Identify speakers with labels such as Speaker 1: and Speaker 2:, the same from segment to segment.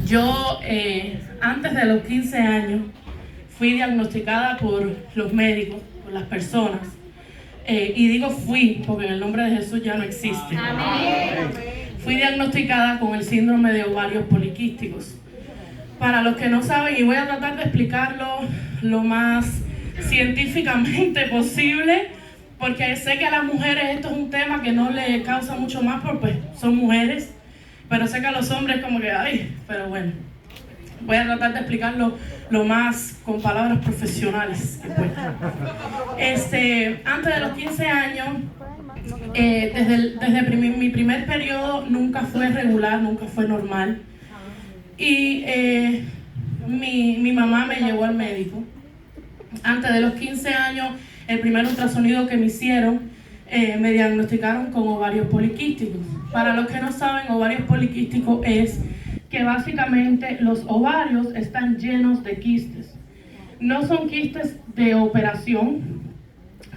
Speaker 1: Yo, antes de los 15 años, fui diagnosticada por los médicos, por las personas. Y digo fui, porque en el nombre de Jesús ya no existe.
Speaker 2: Amén.
Speaker 1: Fui diagnosticada con el síndrome de ovarios poliquísticos. Para los que no saben, y voy a tratar de explicarlo lo más científicamente posible, porque sé que a las mujeres esto es un tema que no les causa mucho más, porque pues, son mujeres, pero sé que a los hombres como que, ay, pero bueno, voy a tratar de explicarlo lo más con palabras profesionales que pueda. Antes de los 15 años, desde mi primer periodo nunca fue regular, nunca fue normal. Y mi mamá me llevó al médico. Antes de los 15 años, el primer ultrasonido que me hicieron, me diagnosticaron con ovarios poliquísticos. Para los que no saben, ovarios poliquísticos es que básicamente los ovarios están llenos de quistes. No son quistes de operación,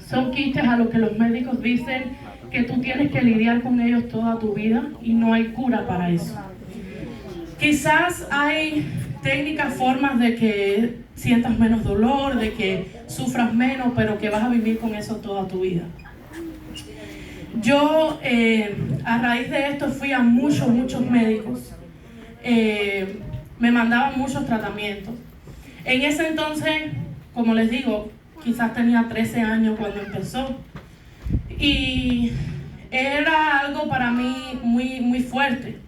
Speaker 1: son quistes a los que los médicos dicen que tú tienes que lidiar con ellos toda tu vida y no hay cura para eso. Quizás hay técnicas, formas de que sientas menos dolor, de que sufras menos, pero que vas a vivir con eso toda tu vida. Yo, a raíz de esto, fui a muchos médicos. Me mandaban muchos tratamientos. En ese entonces, como les digo, quizás tenía 13 años cuando empezó. Y era algo para mí muy fuerte,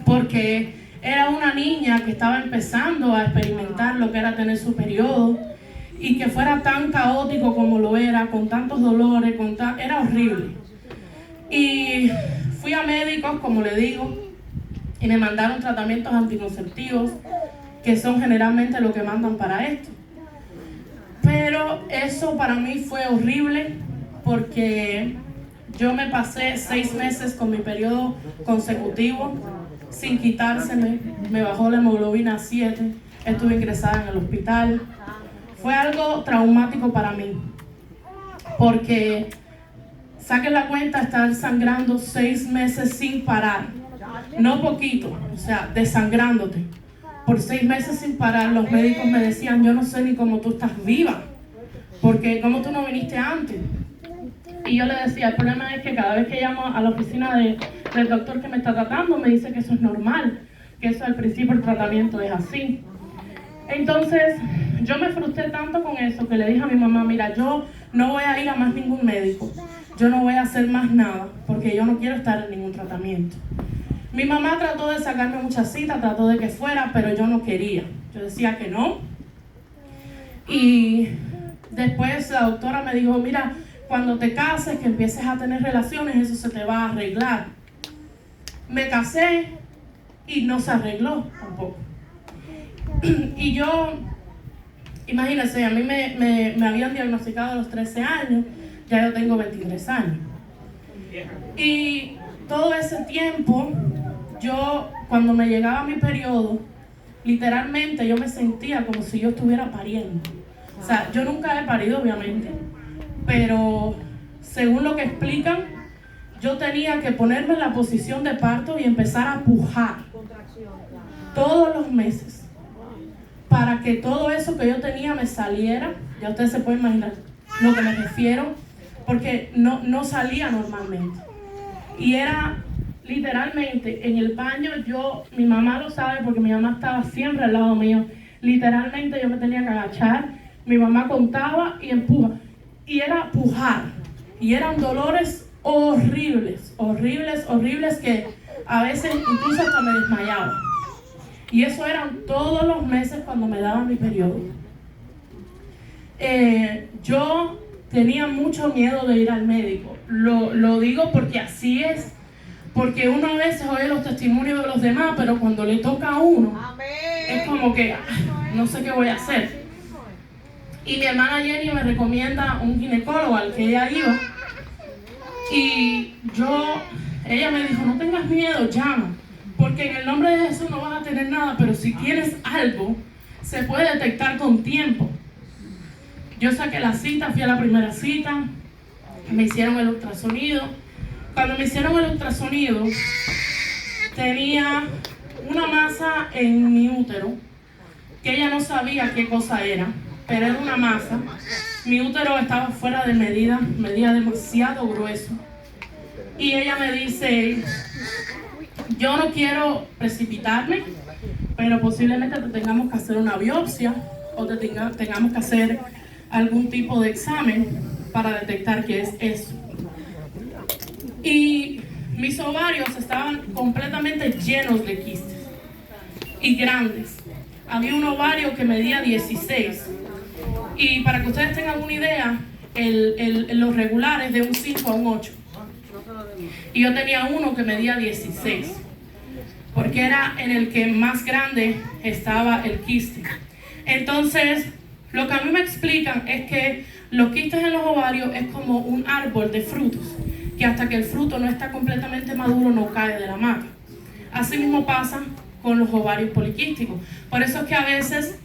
Speaker 1: porque era una niña que estaba empezando a experimentar lo que era tener su periodo, y que fuera tan caótico como lo era, con tantos dolores, era horrible. Y fui a médicos, como le digo, y me mandaron tratamientos anticonceptivos, que son generalmente lo que mandan para esto. Pero eso para mí fue horrible, porque yo me pasé 6 meses con mi periodo consecutivo, sin quitárseme, me bajó la hemoglobina a 7, estuve ingresada en el hospital. Fue algo traumático para mí, porque saquen la cuenta, estar sangrando 6 meses sin parar, no poquito, o sea, desangrándote, por 6 meses sin parar. Los médicos me decían, yo no sé ni cómo tú estás viva, porque cómo tú no viniste antes. Y yo le decía, el problema es que cada vez que llamo a la oficina del doctor que me está tratando, me dice que eso es normal, que eso al principio el tratamiento es así. Entonces, yo me frustré tanto con eso que le dije a mi mamá, mira, yo no voy a ir a más ningún médico, yo no voy a hacer más nada, porque yo no quiero estar en ningún tratamiento. Mi mamá trató de sacarme muchas citas, trató de que fuera, pero yo no quería. Yo decía que no. Y después la doctora me dijo, mira, cuando te cases, que empieces a tener relaciones, eso se te va a arreglar. Me casé y no se arregló tampoco. Y yo, imagínense, a mí me habían diagnosticado a los 13 años, ya yo tengo 23 años. Y todo ese tiempo, yo, cuando me llegaba mi periodo, literalmente yo me sentía como si yo estuviera pariendo. O sea, yo nunca he parido, obviamente, pero según lo que explican, yo tenía que ponerme en la posición de parto y empezar a pujar todos los meses para que todo eso que yo tenía me saliera. Ya ustedes se pueden imaginar lo que me refiero, porque no salía normalmente. Y era literalmente en el baño, mi mamá lo sabe porque mi mamá estaba siempre al lado mío. Literalmente yo me tenía que agachar, mi mamá contaba y empuja. Y era pujar. Y eran dolores horribles, que a veces incluso hasta me desmayaba. Y eso eran todos los meses cuando me daba mi periodo. Yo tenía mucho miedo de ir al médico. Lo digo porque así es. Porque uno a veces oye los testimonios de los demás, pero cuando le toca a uno, es como que no sé qué voy a hacer. Y mi hermana Jenny me recomienda un ginecólogo al que ella iba. Y ella me dijo, no tengas miedo, llama. Porque en el nombre de Jesús no vas a tener nada, pero si tienes algo, se puede detectar con tiempo. Yo saqué la cita, fui a la primera cita, me hicieron el ultrasonido. Cuando me hicieron el ultrasonido, tenía una masa en mi útero, que ella no sabía qué cosa era, pero era una masa. Mi útero estaba fuera de medida, medía demasiado grueso. Y ella me dice, yo no quiero precipitarme, pero posiblemente te tengamos que hacer una biopsia o te tengamos que hacer algún tipo de examen para detectar qué es eso. Y mis ovarios estaban completamente llenos de quistes y grandes. Había un ovario que medía 16. Y para que ustedes tengan una idea, los regulares de un 5 a un 8. Y yo tenía uno que medía 16, porque era en el que más grande estaba el quiste. Entonces, lo que a mí me explican es que los quistes en los ovarios es como un árbol de frutos, que hasta que el fruto no está completamente maduro no cae de la mata. Así mismo pasa con los ovarios poliquísticos. Por eso es que a veces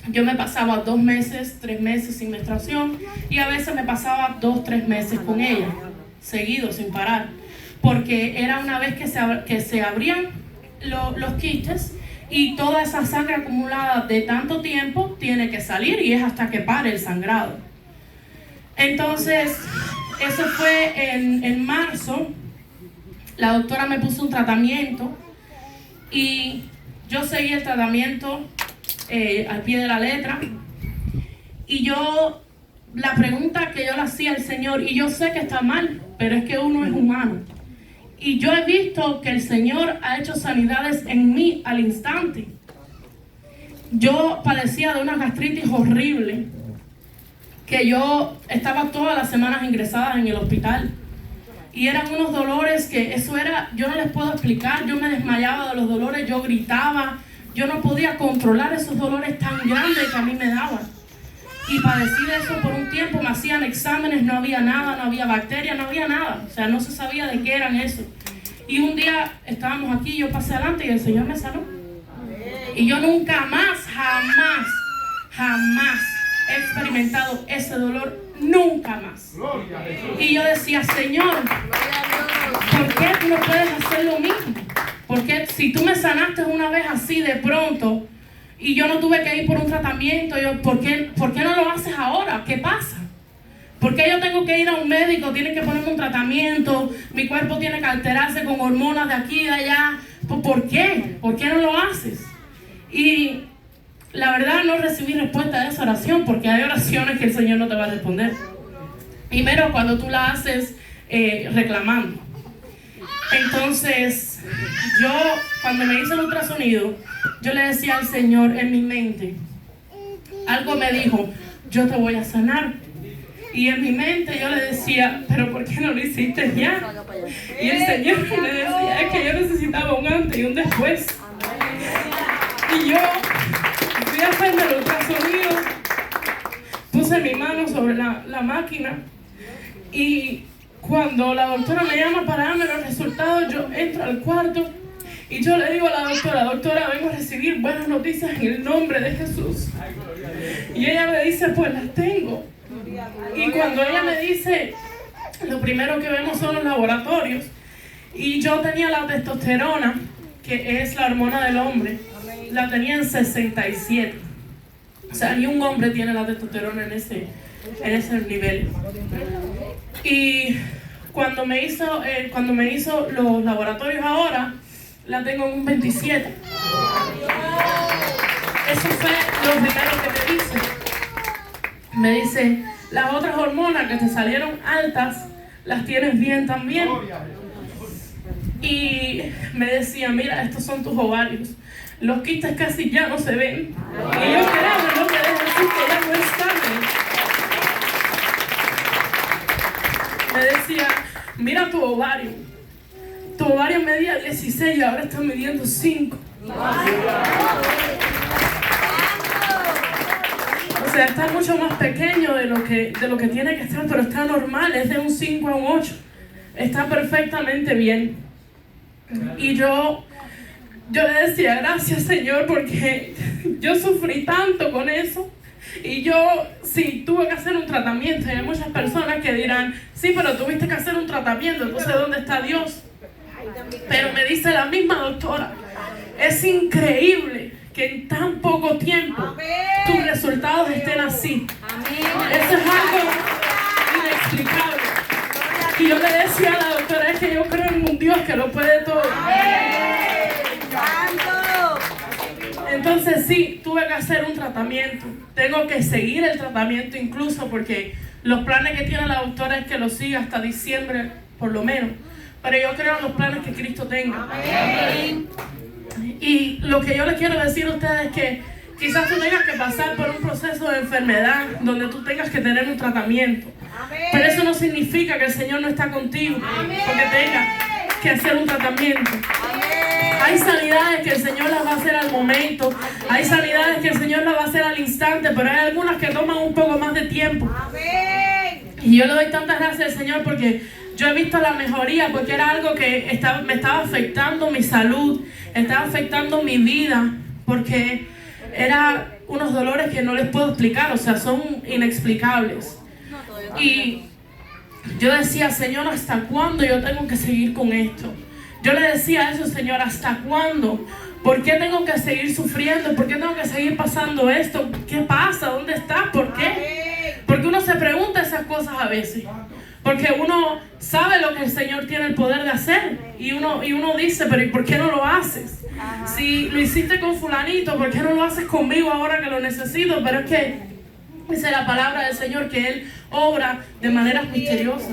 Speaker 1: yo me pasaba 2 meses, 3 meses sin menstruación, y a veces me pasaba 2, 3 meses con ella, seguidos, sin parar, porque era una vez que se abrían los quistes y toda esa sangre acumulada de tanto tiempo tiene que salir, y es hasta que pare el sangrado. Entonces, eso fue en marzo. La doctora me puso un tratamiento y yo seguí el tratamiento al pie de la letra. Y la pregunta que yo le hacía al Señor, y yo sé que está mal, pero es que uno es humano. Y yo he visto que el Señor ha hecho sanidades en mí al instante. Yo padecía de una gastritis horrible, que yo estaba todas las semanas ingresada en el hospital. Y eran unos dolores que yo no les puedo explicar. Yo me desmayaba de los dolores, yo gritaba, yo no podía controlar esos dolores tan grandes que a mí me daban. Y padecí de eso por un tiempo, me hacían exámenes, no había nada, no había bacterias, no había nada. O sea, no se sabía de qué eran eso. Y un día estábamos aquí, yo pasé adelante y el Señor me sanó. Y yo nunca más, jamás he experimentado ese dolor, nunca más. Y yo decía, Señor, ¿por qué tú no puedes hacer lo mismo? Porque si tú me sanaste una vez así de pronto y yo no tuve que ir por un tratamiento, ¿por qué no lo haces ahora? ¿Qué pasa? ¿Por qué yo tengo que ir a un médico? Tiene que ponerme un tratamiento, mi cuerpo tiene que alterarse con hormonas de aquí y de allá. ¿Por qué? ¿Por qué no lo haces? Y la verdad no recibí respuesta a esa oración, porque hay oraciones que el Señor no te va a responder. Primero cuando tú la haces reclamando. Entonces, yo cuando me hice el ultrasonido, yo le decía al Señor en mi mente, algo me dijo, yo te voy a sanar. Y en mi mente yo le decía, pero ¿por qué no lo hiciste ya? Y el Señor me decía, es que yo necesitaba un antes y un después. Y yo fui a hacerme el ultrasonido, puse mi mano sobre la máquina, y cuando la doctora me llama para darme los resultados, yo entro al cuarto y yo le digo a la doctora, vengo a recibir buenas noticias en el nombre de Jesús. Y ella me dice, pues las tengo. Y cuando ella me dice, lo primero que vemos son los laboratorios, y yo tenía la testosterona, que es la hormona del hombre, la tenía en 67. O sea, ni un hombre tiene la testosterona en ese nivel. Y cuando me hizo los laboratorios ahora, la tengo en un 27. Eso fue lo primero que me dice. Me dice, las otras hormonas que te salieron altas, las tienes bien también. Y me decía, mira, estos son tus ovarios. Los quistes casi ya no se ven. Y yo creo lo que es decir que ya no están. Me decía, mira tu ovario. Tu ovario medía 16 y ahora está midiendo 5. O sea, está mucho más pequeño de lo que tiene que estar, pero está normal, es de un 5 a un 8. Está perfectamente bien. Y yo le decía, gracias Señor, porque yo sufrí tanto con eso. Y yo sí tuve que hacer un tratamiento. Y hay muchas personas que dirán, sí, pero tuviste que hacer un tratamiento, entonces ¿dónde está Dios? Pero me dice la misma doctora Es increíble que en tan poco tiempo tus resultados estén así. Eso es algo inexplicable. Y yo le decía a la doctora, es que yo creo en un Dios que lo puede todo. Entonces sí, tuve que hacer un tratamiento. Tengo que seguir el tratamiento incluso porque los planes que tiene la doctora es que lo siga hasta diciembre, por lo menos. Pero yo creo en los planes que Cristo tenga. Y lo que yo les quiero decir a ustedes es que quizás tú tengas que pasar por un proceso de enfermedad donde tú tengas que tener un tratamiento. Pero eso no significa que el Señor no está contigo porque tengas que hacer un tratamiento. Hay sanidades que el Señor las va a hacer al momento. Hay sanidades que el Señor las va a hacer al instante, pero hay algunas que toman un poco más de tiempo. Y yo le doy tantas gracias al Señor porque yo he visto la mejoría, porque era algo que me estaba afectando mi salud, estaba afectando mi vida, porque eran unos dolores que no les puedo explicar, o sea, son inexplicables. Y yo decía, Señor, ¿hasta cuándo yo tengo que seguir con esto? Yo le decía eso, Señor, ¿hasta cuándo? ¿Por qué tengo que seguir sufriendo? ¿Por qué tengo que seguir pasando esto? ¿Qué pasa? ¿Dónde está? ¿Por qué? Porque uno se pregunta esas cosas a veces. Porque uno sabe lo que el Señor tiene el poder de hacer. Y uno dice, pero ¿y por qué no lo haces? Si lo hiciste con fulanito, ¿por qué no lo haces conmigo ahora que lo necesito? Pero es que dice la palabra del Señor que Él obra de maneras misteriosas.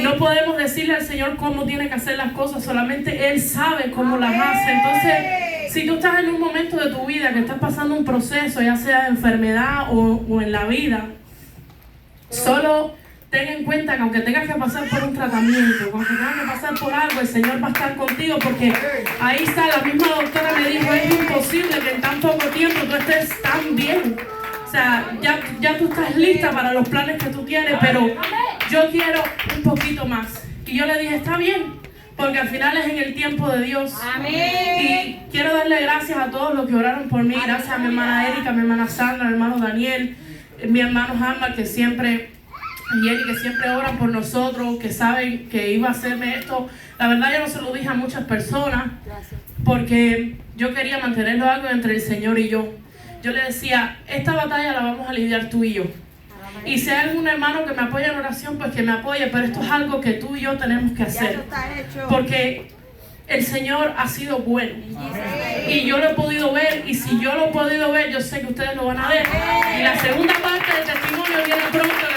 Speaker 1: No podemos decirle al Señor cómo tiene que hacer las cosas, solamente Él sabe cómo las hace. Entonces, si tú estás en un momento de tu vida que estás pasando un proceso, ya sea de enfermedad o en la vida, solo ten en cuenta que aunque tengas que pasar por un tratamiento, aunque tengas que pasar por algo, el Señor va a estar contigo, porque ahí está, la misma doctora me dijo, es imposible que en tan poco tiempo tú estés tan bien. O sea, ya tú estás lista para los planes que tú tienes, pero yo quiero un poquito más. Y yo le dije, está bien, porque al final es en el tiempo de Dios. Y quiero darle gracias a todos los que oraron por mí. Gracias a mi hermana Erika, a mi hermana Sandra, a mi hermano Daniel, mi hermano Hamma, que siempre oran por nosotros, que saben que iba a hacerme esto. La verdad yo no se lo dije a muchas personas, porque yo quería mantenerlo algo entre el Señor y yo. Yo le decía, esta batalla la vamos a lidiar tú y yo. Y si hay algún hermano que me apoya en oración, pues que me apoye, pero esto es algo que tú y yo tenemos que hacer. Porque el Señor ha sido bueno. Y yo lo he podido ver, y si yo lo he podido ver, yo sé que ustedes lo van a ver. Y la segunda parte del testimonio viene pronto.